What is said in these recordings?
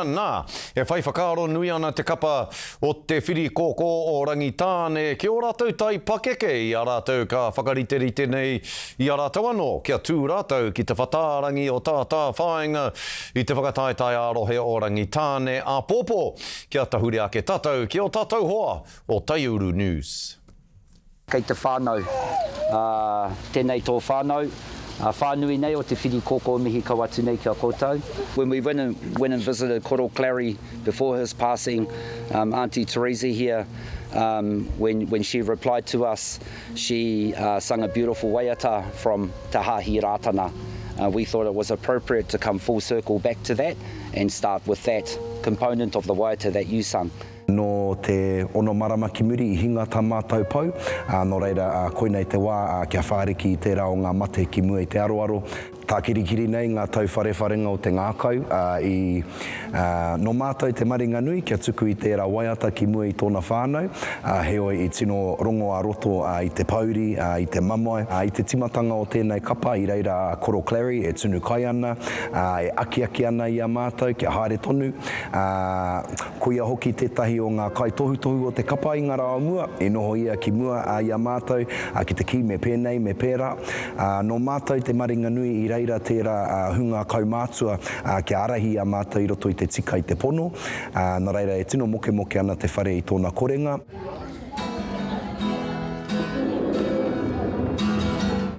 Nā, e whai whakaaro nui ana te kapa o Te Whirikōkō o Rangitāne. Kia ora rātou tai pakeke i a rātou ka whakariterite nei i a rātou anō. Kia tū rātou ki te whatārangi o tātā whāinga i te whakataetai arohe o Rangitāne a pōpō. Kia tahuri ake tātou, kia o tātou hoa o Taiuru News. Kei te whānau, tēnei tō whānau. Whānui nei o te Whirikōkō mihi kawatu nei kia koutou. When we went and visited Koro Clary before his passing, Auntie Teresa here, when she replied to us, she sung a beautiful waiata from Te Whirikōkō. We thought it was appropriate to come full circle back to that and start with that component of the waiata that you sung. No te ono marama ki muri I hinga tā mātou pau. No reira, koinei te wā kia whāriki I tērā o ngā mate ki mua I te aroaro. Tā kirikiri nei ngā tau wharewharenga o te ngākau. No mātou te maringa nui kia tuku I tērā waiata ki mua I tōna whānau. Heoi I tino rongo a roto I te pauri, I te mamai. I te timatanga o tēnei kapa I reira Koro Clary e tunu kai ana. E aki ana I a mātou kia haere tonu. Kuia hoki tētahi o ngā kai tohu o te kapa I ngā rā mua. E noho ia ki mua I a mātou, ki te ki me pēnei, me pērā. No mātou te maringa nui I reira tērā hunga kaumātua kia arahi a mātou I roto I te tika I te pono. Nā reira e tino moke ana te whare I tōna korenga.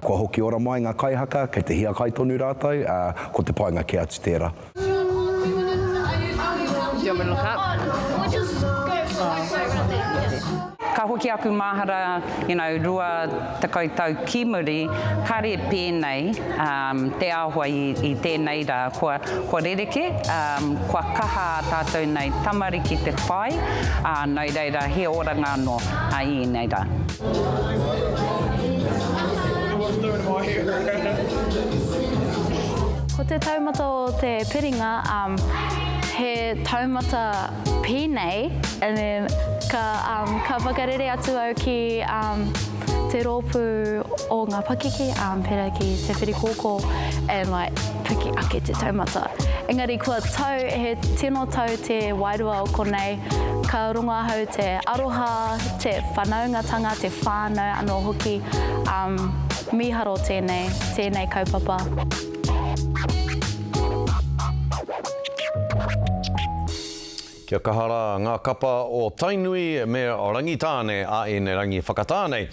Kua hoki ora mai ngā kaihaka, kei te hia kai tonu rātou, ko te painga ki atu tērā. Do you want me to look up? We'll just go Ka hoki aku mahara, rua te koutou ki muri, kare pēnei, te āhua I tēnei rā, kua rereke, kua kaha tātou nei tamariki te whai, nei reira he oranga no I nei rā. Ko te taumata o te piringa, he taumata pēnei, and then ka whakarere atu au ki te rōpū o ngā pakeke, pera ki te Whirikōkō, and piki ake te taumata. Engari kua tau, he tino tau te wairua o konei, ka runga hau te aroha, te whanaungatanga, te whānau anō hoki, miharo tēnei kaupapa. Kia kahara ngā kapa o Tainui me o Rangitāne a e ne rangi whakatāne.